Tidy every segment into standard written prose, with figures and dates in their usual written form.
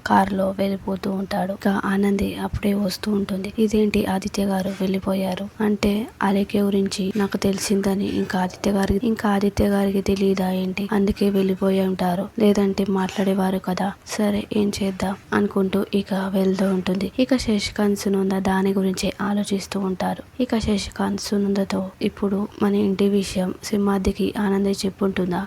కారులో వెళ్ళిపోతూ ఉంటాడు. ఇక ఆనంది అప్పుడే వస్తూ ఉంటుంది. ఇదేంటి ఆదిత్య గారు వెళ్ళిపోయారు అంటే అలేఖ్య గురించి నాకు తెలిసిందని ఇంకా ఆదిత్య గారికి తెలియదా ఏంటి? అందుకే వెళ్ళిపోయి ఉంటారు, లేదంటే మాట్లాడేవారు కదా. సరే ఏం చేద్దాం అనుకుంటూ ఇక వెళ్తూ ఉంటుంది. ఇక శశికాంత్ సునంద దాని గురించి ఆలోచిస్తూ ఉంటారు. ఇక శశికాంత్ సునందతో ఇప్పుడు మన ఇంటి విషయం సింహాద్రికి ఆనంది చెప్పుంటుందా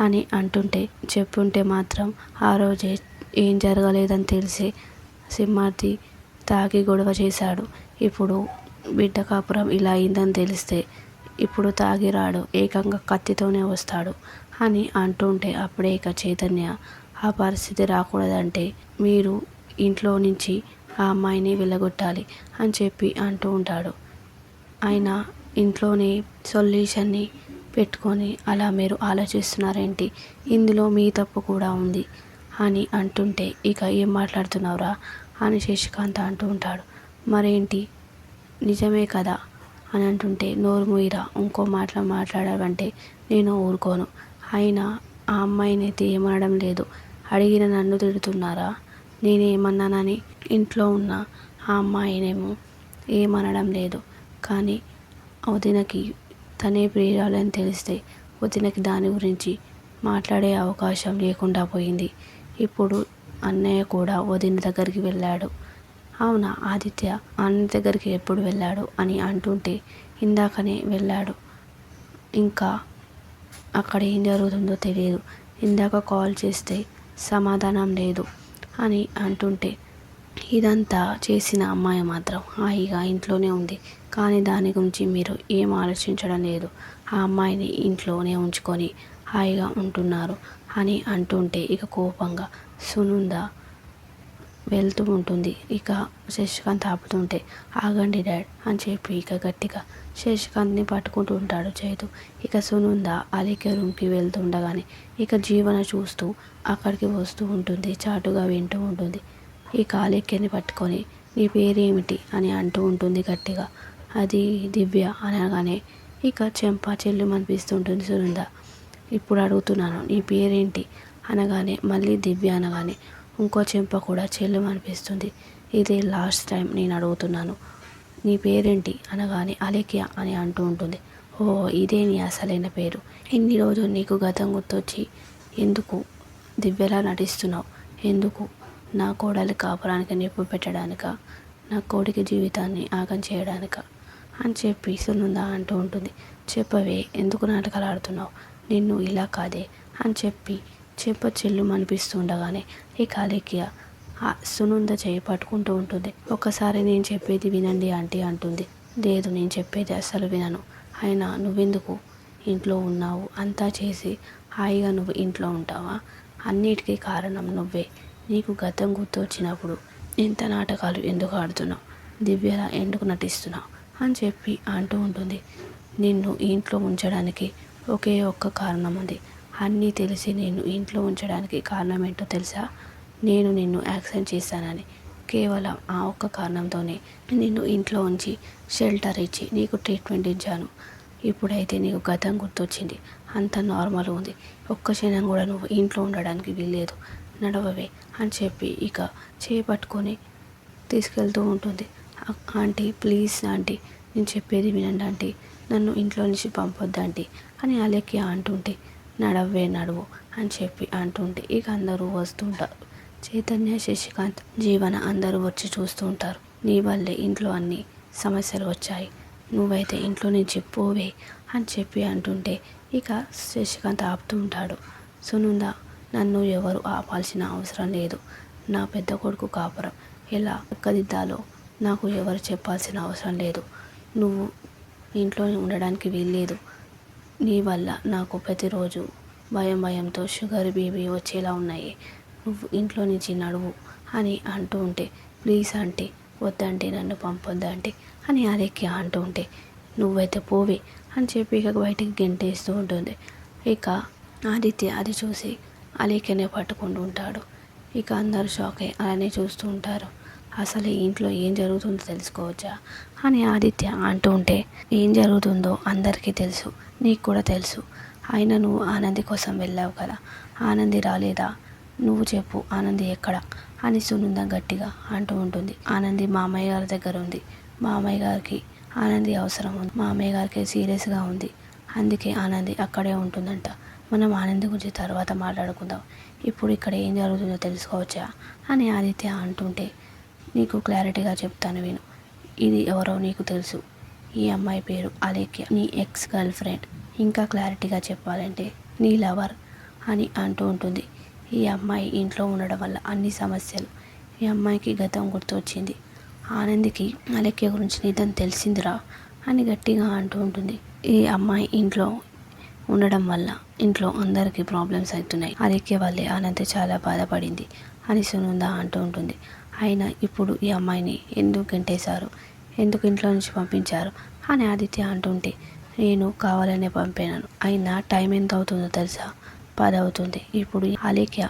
అని అంటుంటే, చెప్పుంటే మాత్రం ఆ రోజే ఏం జరగలేదని తెలిసి సింహాద్రి తాగి గొడవ చేశాడు. ఇప్పుడు బిడ్డ కాపురం ఇలా అయిందని తెలిస్తే ఇప్పుడు తాగి రాడు, ఏకంగా కత్తితోనే వస్తాడు అని అంటుంటే అప్పుడే ఇక చైతన్య ఆ పరిస్థితి రాకూడదంటే మీరు ఇంట్లో నుంచి ఆ అమ్మాయిని వెళ్ళగొట్టాలి అని చెప్పి అంటూ ఉంటాడు. అయినా ఇంట్లోనే సొల్యూషన్ని పెట్టుకొని అలా మీరు ఆలోచిస్తున్నారేంటి? ఇందులో మీ తప్పు కూడా ఉంది అని అంటుంటే ఇక ఏం మాట్లాడుతున్నావురా అని శశికాంత్ అంటూ ఉంటాడు. మరేంటి నిజమే కదా అని అంటుంటే, నోరు మూయిరా, ఇంకో మాట్లాడాలంటే నేను ఊరుకోను. అయినా ఆ అమ్మాయినైతే ఏమనడం లేదు, అడిగిన నన్ను తిడుతున్నారా? నేనేమన్నానని? ఇంట్లో ఉన్న ఆ అమ్మాయినేమో ఏమనడం లేదు, కానీ వదినకి తనే ప్రియురాలని తెలిస్తే వదినకి దాని గురించి మాట్లాడే అవకాశం లేకుండా పోయింది. ఇప్పుడు అన్నయ్య కూడా వదిన దగ్గరికి వెళ్ళాడు. అవునా, ఆదిత్య అన్న దగ్గరికి ఎప్పుడు వెళ్ళాడు అని అంటుంటే, ఇందాకనే వెళ్ళాడు, ఇంకా అక్కడ ఏం జరుగుతుందో తెలియదు, ఇందాక కాల్ చేస్తే సమాధానం లేదు అని అంటుంటే, ఇదంతా చేసిన అమ్మాయి మాత్రం హాయిగా ఇంట్లోనే ఉంది, కానీ దాని గురించి మీరు ఏం ఆలోచించడం లేదు, ఆ అమ్మాయిని ఇంట్లోనే ఉంచుకొని హాయిగా ఉంటున్నారు అని అంటుంటే ఇక కోపంగా సునంద వెళ్తూ ఉంటుంది. ఇక శశికాంత్ ఆపుతుంటే, ఆగండి డాడ్ అని చెప్పి ఇక గట్టిగా శశికాంత్ని పట్టుకుంటూ ఉంటాడు చైతు. ఇక సునంద అలేఖ్య రూమ్కి వెళ్తుండగానే ఇక జీవన చూస్తూ అక్కడికి వస్తూ ఉంటుంది, చాటుగా వింటూ ఉంటుంది. ఇక అలేఖ్యని పట్టుకొని నీ పేరేమిటి అని అంటూ ఉంటుంది గట్టిగా. అది దివ్య అనగానే ఇక చెంప చెల్లుమనిపిస్తుంటుంది సునంద. ఇప్పుడు అడుగుతున్నాను నీ పేరేంటి అనగానే మళ్ళీ దివ్య అనగానే ఇంకో చెంప కూడా చెల్లుమనిపిస్తుంది. ఇదే లాస్ట్ టైం నేను అడుగుతున్నాను, నీ పేరేంటి అనగానే అలేఖ్య అని అంటూ ఉంటుంది. ఓ, ఇదే నీ అసలైన పేరు? ఇన్ని రోజులు నీకు గతం గుర్తొచ్చి ఎందుకు దివ్యలా నటిస్తున్నావు? ఎందుకు? నా కోడలి కాపురానికి నిప్పు పెట్టడానిక? నా కొడుకు జీవితాన్ని ఆగం చేయడానిక అని చెప్పి సునంద అంటూ ఉంటుంది. చెప్పవే, ఎందుకు నాటకాలు ఆడుతున్నావు? నిన్ను ఇలా కాదే అని చెప్పి చెంప చెల్లుమనిపిస్తుండగానే ఇక అలేఖ్య సునంద చేయి పట్టుకుంటూ ఉంటుంది. ఒకసారి నేను చెప్పేది వినండి ఆంటీ అంటుంది. లేదు, నేను చెప్పేది అస్సలు వినను. అయినా నువ్వెందుకు ఇంట్లో ఉన్నావు? అంతా చేసి హాయిగా నువ్వు ఇంట్లో ఉంటావా? అన్నిటికీ కారణం నువ్వే. నీకు గతం గుర్తొచ్చినప్పుడు ఇంత నాటకాలు ఎందుకు ఆడుతున్నావు? దివ్యలా ఎందుకు నటిస్తున్నావు అని చెప్పి అంటూ ఉంటుంది. నిన్ను ఇంట్లో ఉంచడానికి ఒకే ఒక్క కారణం ఉంది. అన్నీ తెలిసి నేను ఇంట్లో ఉంచడానికి కారణం ఏంటో తెలుసా? నేను నిన్ను యాక్సిడెంట్ చేశానని. కేవలం ఆ ఒక్క కారణంతోనే నిన్ను ఇంట్లో ఉంచి షెల్టర్ ఇచ్చి నీకు ట్రీట్మెంట్ ఇచ్చాను. ఇప్పుడైతే నీకు గతం గుర్తొచ్చింది, అంత నార్మల్ ఉంది, ఒక్క క్షణం కూడా నువ్వు ఇంట్లో ఉండడానికి వీల్లేదు, నడవవే అని చెప్పి ఇక చేపట్టుకొని తీసుకెళ్తూ ఉంటుంది. ఆంటీ ప్లీజ్ ఆంటీ, నేను చెప్పేది వినండి ఆంటీ, నన్ను ఇంట్లో నుంచి పంపొద్దంటీ అని అలేఖ్య అంటుంటే, నడవే నడువు అని చెప్పి అంటుంటే ఇక అందరూ వస్తుంటారు. చైతన్య, శశికాంత్, జీవన అందరూ వచ్చి చూస్తూ ఉంటారు. నీ వల్లే ఇంట్లో అన్ని సమస్యలు వచ్చాయి, నువ్వైతే ఇంట్లో నుంచి పోవే అని చెప్పి అంటుంటే ఇక శశికాంత్ ఆపుతూ ఉంటాడు. సునంద, నన్ను ఎవరు ఆపాల్సిన అవసరం లేదు. నా పెద్ద కొడుకు కాపురం ఎలా చక్కదిద్దాలో నాకు ఎవరు చెప్పాల్సిన అవసరం లేదు. నువ్వు ఇంట్లో ఉండడానికి వీల్లేదు. నీ వల్ల నాకు ప్రతిరోజు భయంతో షుగర్ బీపీ వచ్చేలా ఉన్నాయి. నువ్వు ఇంట్లో నుంచి నడువు అని అంటూ ఉంటే, ప్లీజ్ ఆంటీ వద్దంటే, నన్ను పంపొద్దంటే అని అలేఖ్య అంటూ ఉంటే, నువ్వైతే పోవే అని చెప్పి ఇక బయటికి గెంటేస్తూ ఉంటుంది. ఇక ఆదిత్య అది చూసి అలేఖ్యనే పట్టుకుంటూ ఉంటాడు. ఇక అందరూ షాక్ అయ్యి అలానే చూస్తూ ఉంటారు. అసలు ఈ ఇంట్లో ఏం జరుగుతుందో తెలుసుకోవచ్చా అని ఆదిత్య అంటూ ఉంటే, ఏం జరుగుతుందో అందరికీ తెలుసు, నీకు కూడా తెలుసు. అయినా నువ్వు ఆనంది కోసం వెళ్ళావు కదా, ఆనంది రాలేదా? నువ్వు చెప్పు ఆనంది ఎక్కడ అని సునంద గట్టిగా అంటూ ఉంటుంది. ఆనంది మామయ్య గారి దగ్గర ఉంది. మామయ్య గారికి ఆనంది అవసరం ఉంది. మామయ్య గారికి సీరియస్గా ఉంది. అందుకే ఆనంది అక్కడే ఉంటుందంట. మనం ఆనంది గురించి తర్వాత మాట్లాడుకుందాం. ఇప్పుడు ఇక్కడ ఏం జరుగుతుందో తెలుసుకోవచ్చా అని ఆదిత్య అంటుంటే, నీకు క్లారిటీగా చెప్తాను విను. ఇది ఎవరో నీకు తెలుసు. ఈ అమ్మాయి పేరు అలేఖ్య, నీ ఎక్స్ గర్ల్ ఫ్రెండ్. ఇంకా క్లారిటీగా చెప్పాలంటే నీ లవర్ అని అంటూ ఉంటుంది. ఈ అమ్మాయి ఇంట్లో ఉండడం వల్ల అన్ని సమస్యలు. ఈ అమ్మాయికి గతం గుర్తొచ్చింది. ఆనందికి అలేఖ్య గురించి నిజం తెలిసిందిరా అని గట్టిగా అంటూ ఉంటుంది. ఈ అమ్మాయి ఇంట్లో ఉండడం వల్ల ఇంట్లో అందరికీ ప్రాబ్లమ్స్ అవుతున్నాయి. అలేఖ్య వల్లే ఆనంద్ చాలా బాధపడింది అని సునంద అంటూ ఉంటుంది. అయినా ఇప్పుడు ఈ అమ్మాయిని ఎందుకు గంటేశారు, ఎందుకు ఇంట్లో నుంచి పంపించారు అని ఆదిత్య అంటుంటే, నేను కావాలనే పంపాను. అయినా టైం ఎంత అవుతుందో తెలుసా? 10 అవుతుంది. ఇప్పుడు అలేఖ్య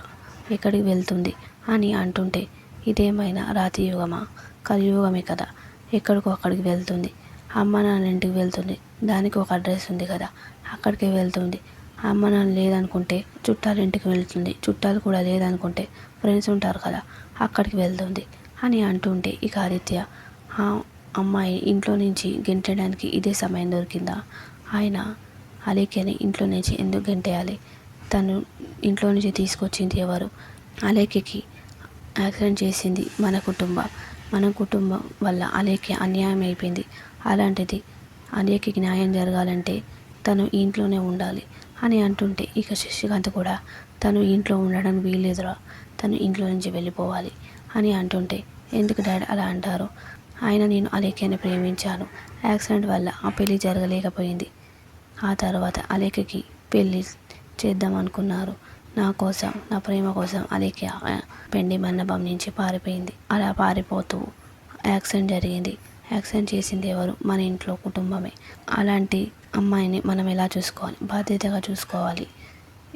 ఎక్కడికి వెళ్తుంది అని అంటుంటే, ఇదేమైనా రాతి యుగమా, కలియుగమే కదా, ఎక్కడికో అక్కడికి వెళ్తుంది. అమ్మ నాన్న ఇంటికి వెళ్తుంది. దానికి ఒక అడ్రస్ ఉంది కదా, అక్కడికే వెళ్తుంది. అమ్మ నాన్న లేదనుకుంటే చుట్టాల ఇంటికి వెళ్తుంది. చుట్టాలు కూడా లేదనుకుంటే ఫ్రెండ్స్ ఉంటారు కదా, అక్కడికి వెళ్తుంది అని అంటుంటే, ఇక ఆదిత్య ఆ అమ్మాయి ఇంట్లో నుంచి గెంటడానికి ఇదే సమయం దొరికిందా? ఆయన అలేఖ్యని ఇంట్లో నుంచి ఎందుకు గెంటేయాలి? తను ఇంట్లో నుంచి తీసుకొచ్చింది ఎవరు? అలేఖ్యకి యాక్సిడెంట్ చేసింది మన కుటుంబం వల్ల అలేఖ్య అన్యాయం అయిపోయింది. అలాంటిది అలేఖ్యకి న్యాయం జరగాలంటే తను ఇంట్లోనే ఉండాలి అని అంటుంటే, ఇక శశికాంత్ కూడా తను ఇంట్లో ఉండడానికి వీల్లేదురా, తను ఇంట్లో నుంచి వెళ్ళిపోవాలి అని అంటుంటే, ఎందుకు డాడ్ అలా అంటారు? ఆయన నేను అలేఖ్యని ప్రేమించాను. యాక్సిడెంట్ వల్ల ఆ పెళ్ళి జరగలేకపోయింది. ఆ తర్వాత అలేఖ్యకి పెళ్ళి చేద్దాం అనుకున్నారు. నా కోసం, నా ప్రేమ కోసం అలేఖ్య పెండి మండపం నుంచి పారిపోయింది. అలా పారిపోతూ యాక్సిడెంట్ జరిగింది. యాక్సిడెంట్ చేసింది ఎవరు? మన ఇంట్లో కుటుంబమే. అలాంటి అమ్మాయిని మనం ఎలా చూసుకోవాలి? బాధ్యతగా చూసుకోవాలి.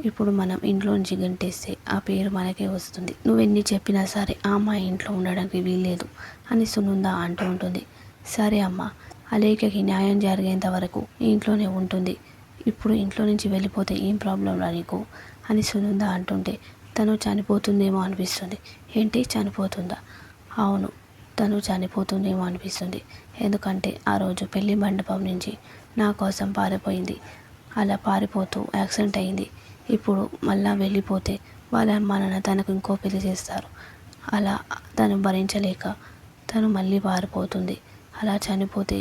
ఇప్పుడు మనం ఇంట్లో నుంచి గంటేస్తే ఆ పేరు మనకే వస్తుంది. నువ్వెన్ని చెప్పినా సరే ఆ అమ్మాయి ఇంట్లో ఉండడానికి వీల్లేదు అని సునంద అంటూ ఉంటుంది. సరే అమ్మ, అలేఖ్యకి న్యాయం జరిగేంత వరకు ఇంట్లోనే ఉంటుంది. ఇప్పుడు ఇంట్లో నుంచి వెళ్ళిపోతే ఏం ప్రాబ్లం రా నీకు అని సునంద అంటుంటే, తను చనిపోతుందేమో అనిపిస్తుంది. ఏంటి, చనిపోతుందా? అవును, తను చనిపోతుందేమో అనిపిస్తుంది. ఎందుకంటే ఆ రోజు పెళ్లి మండపం నుంచి నా కోసం పారిపోయింది. అలా పారిపోతూ యాక్సిడెంట్ అయింది. ఇప్పుడు మళ్ళా వెళ్ళిపోతే వాళ్ళ అమ్మ నాన్న తనకు ఇంకో పెళ్లి చేస్తారు. అలా తను భరించలేక తను మళ్ళీ పారిపోతుంది. అలా చనిపోతే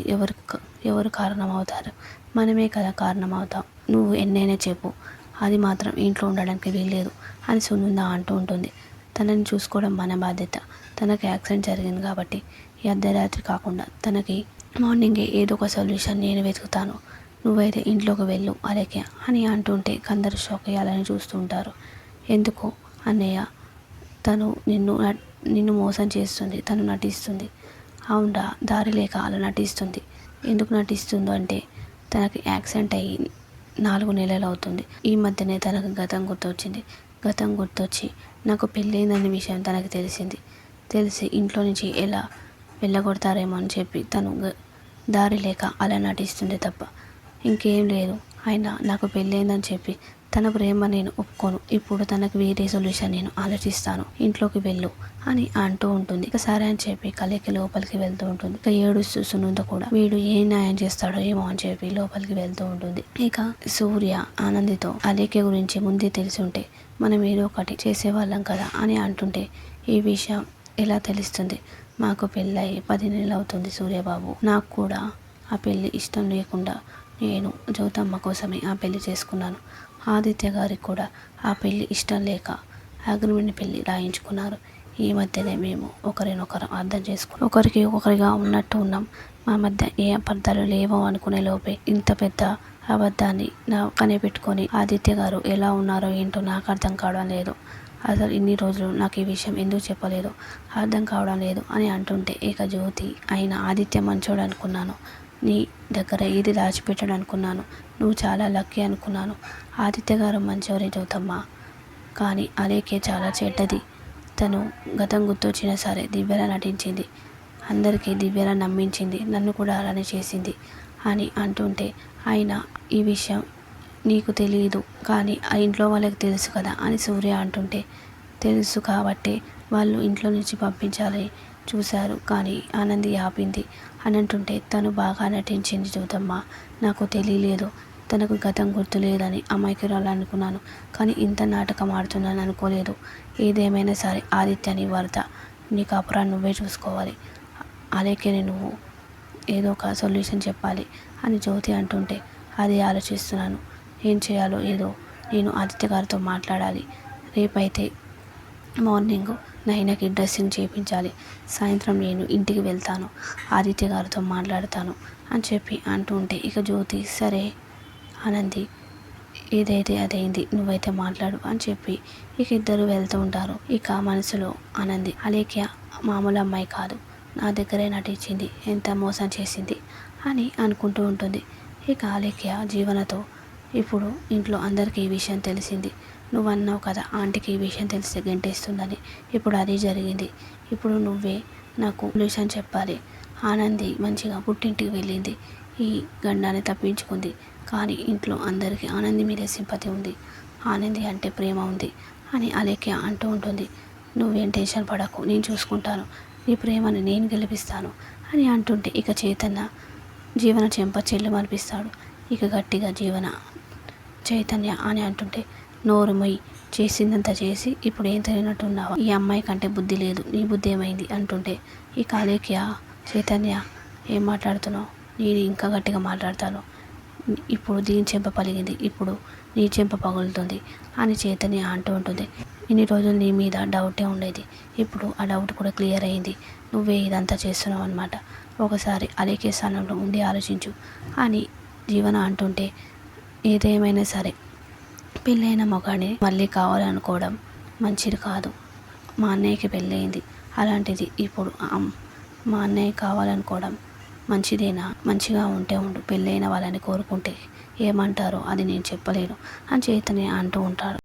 ఎవరు కారణం అవుతారు? మనమే కదా కారణం అవుతాం. నువ్వు ఎన్నైనా చెప్పు, అది మాత్రం ఇంట్లో ఉండడానికి వీల్లేదు అని సునంద అంటూ ఉంటుంది. తనని చూసుకోవడం మన బాధ్యత. తనకి యాక్సిడెంట్ జరిగింది కాబట్టి ఈ అర్ధరాత్రి కాకుండా తనకి మార్నింగే ఏదో ఒక సొల్యూషన్ నేను వెతుకుతాను. నువ్వైతే ఇంట్లోకి వెళ్ళు అలేఖ్య అని అంటుంటే అందరూ షాక్ అయ్యాలని చూస్తూ ఉంటారు. ఎందుకు అన్నయ్య, తను నిన్ను మోసం చేస్తుంది, తను నటిస్తుంది. అవునరా, దారి లేక అలా నటిస్తుంది. ఎందుకు నటిస్తుందో అంటే, తనకి యాక్సిడెంట్ అయ్యి 4 నెలలు అవుతుంది. ఈ మధ్యనే తనకు గతం గుర్తొచ్చింది. గతం గుర్తొచ్చి నాకు పెళ్ళైందనే విషయం తనకు తెలిసి ఇంట్లో నుంచి ఎలా వెళ్ళగొడతారేమో అని చెప్పి తను దారి లేక అలా నటిస్తుంది తప్ప ఇంకేం లేదు. అయినా నాకు పెళ్ళైందని చెప్పి తన ప్రేమ నేను ఒప్పుకోను. ఇప్పుడు తనకు వేరే సొల్యూషన్ నేను ఆలోచిస్తాను. ఇంట్లోకి వెళ్ళు అని అంటూ ఉంటుంది. ఇక సరే అని చెప్పి అలేఖ్య లోపలికి వెళ్తూ ఉంటుంది. ఇక ఏడుస్తూ సునంద కూడా వీడు ఏ న్యాయం చేస్తాడో ఏమో అని చెప్పి లోపలికి వెళ్తూ ఉంటుంది. ఇక సూర్య ఆనందితో అలేఖ్య గురించి ముందే తెలిసి ఉంటే మనం ఏదో ఒకటి చేసేవాళ్ళం కదా అని అంటుంటే, ఈ విషయం ఎలా తెలుస్తుంది? మాకు పెళ్ళయి 10 నెలలు అవుతుంది సూర్యబాబు. నాకు కూడా ఆ పెళ్ళి ఇష్టం లేకుండా నేను జ్యోతమ్మ కోసమే ఆ పెళ్లి చేసుకున్నాను. ఆదిత్య గారికి కూడా ఆ పెళ్ళి ఇష్టం లేక అగ్రిమెంట్ పెళ్ళి రాయించుకున్నారు. ఈ మధ్యనే మేము ఒకరినొకరు అర్థం చేసుకుని ఒకరికి ఒకరిగా ఉన్నట్టు ఉన్నాం. మా మధ్య ఏ అబద్ధాలు లేవో అనుకునే లోపే ఇంత పెద్ద అబద్ధాన్ని నా కనిపెట్టుకొని ఆదిత్య గారు ఎలా ఉన్నారో ఏంటో నాకు అర్థం కావడం లేదు. అసలు ఇన్ని రోజులు నాకు ఈ విషయం ఎందుకు చెప్పలేదు, అర్థం కావడం లేదు అని అంటుంటే, ఇక జ్యోతి అయినా ఆదిత్య మంచోడు అనుకున్నాను. నీ దగ్గర ఏది దాచిపెట్టాడు అనుకున్నాను. నువ్వు చాలా లక్కీ అనుకున్నాను. ఆదిత్య గారు మంచివారే జ్యోతమ్మ, కానీ అలేఖ్య చాలా చెడ్డది. తను గతం గుర్తొచ్చినా సరే దివ్యలా నటించింది. అందరికీ దివ్యలా నమ్మించింది. నన్ను కూడా అలానే చేసింది అని అంటుంటే, అయినా ఈ విషయం నీకు తెలియదు కానీ ఆ ఇంట్లో వాళ్ళకి తెలుసు కదా అని సూర్య అంటుంటే, తెలుసు కాబట్టి వాళ్ళు ఇంట్లో నుంచి పంపించాలని చూశారు, కానీ ఆనంది ఆపింది అని అంటుంటే, తను బాగా నటించింది జ్యోతమ్మ. నాకు తెలియలేదు, తనకు గతం గుర్తులేదని అమాయకురాలు అనుకున్నాను, కానీ ఇంత నాటకం ఆడుతున్నాను అనుకోలేదు. ఏదేమైనా సరే ఆదిత్యని వరద నీ కాపురాన్ని నువ్వే చూసుకోవాలి. అలాగే నువ్వు ఏదో ఒక సొల్యూషన్ చెప్పాలి అని జ్యోతి అంటుంటే, అది ఆలోచిస్తున్నాను, ఏం చేయాలో ఏదో నేను ఆదిత్య గారితో మాట్లాడాలి. రేపైతే మార్నింగ్ 9కి డ్రెస్సింగ్ చేయించాలి. సాయంత్రం నేను ఇంటికి వెళ్తాను, ఆదిత్య గారితో మాట్లాడతాను అని చెప్పి అంటూ ఉంటే, ఇక జ్యోతి సరే ఆనంది, ఏదైతే అదైంది, నువ్వైతే మాట్లాడు అని చెప్పి ఇక ఇద్దరు వెళ్తూ ఉంటారు. ఇక మనసులో ఆనంది అలేఖ్య మామూలు అమ్మాయి కాదు, నా దగ్గరే నటించింది, ఎంత మోసం చేసింది అని అనుకుంటూ ఉంటుంది. ఇక అలేఖ్య జీవనతో ఇప్పుడు ఇంట్లో అందరికీ ఈ విషయం తెలిసింది. నువ్వు అన్నావు కదా ఆంటీకి ఈ విషయం తెలిస్తే గెంటేస్తుందని, ఇప్పుడు అది జరిగింది. ఇప్పుడు నువ్వే నాకు సొల్యూషన్ చెప్పాలి. ఆనంది మంచిగా పుట్టింటికి వెళ్ళింది, ఈ గండాన్ని తప్పించుకుంది, కానీ ఇంట్లో అందరికీ ఆనంది మీద సింపతి ఉంది, ఆనంది అంటే ప్రేమ ఉంది అని అలేఖ్య అంటూ ఉంటుంది. నువ్వేం టెన్షన్ పడకు, నేను చూసుకుంటాను, నీ ప్రేమని నేను గెలిపిస్తాను అని అంటుంటే, ఇక చైతన్య జీవన చెంప చెల్లు మనిపిస్తాడు. ఇక గట్టిగా జీవన చైతన్య అని అంటుంటే, నోరు మొయ్యి, చేసిందంతా చేసి ఇప్పుడు ఏం తెలియనట్టున్నావా, ఈ అమ్మాయి కంటే బుద్ధి లేదు, నీ బుద్ధి ఏమైంది అంటుంటే, ఇక అలేఖ్య చైతన్య ఏం మాట్లాడుతున్నావు, నేను ఇంకా గట్టిగా మాట్లాడతాను, ఇప్పుడు దీని చెంప పలిగింది, ఇప్పుడు నీ చెంప పగులుతుంది అని చైతన్య అంటూ ఉంటుంది. ఇన్ని రోజులు నీ మీద డౌటే ఉండేది, ఇప్పుడు ఆ డౌట్ కూడా క్లియర్ అయింది, నువ్వే ఇదంతా చేస్తున్నావు అనమాట, ఒకసారి అలేఖ్య స్థానంలో ఉండి ఆలోచించు అని జీవన అంటుంటే, ఏదేమైనా సరే పెళ్ళైన మగాడిని మళ్ళీ కావాలనుకోవడం మంచిది కాదు. మా అన్నయ్యకి పెళ్ళయింది, అలాంటిది ఇప్పుడు మా అన్నయ్య కావాలనుకోవడం మంచిదేనా, మంచిగా ఉంటే ఉండు, పెళ్ళైన వాళ్ళని కోరుకుంటే ఏమంటారో అది నేను చెప్పలేను అని చైతన్య అంటూ ఉంటాడు.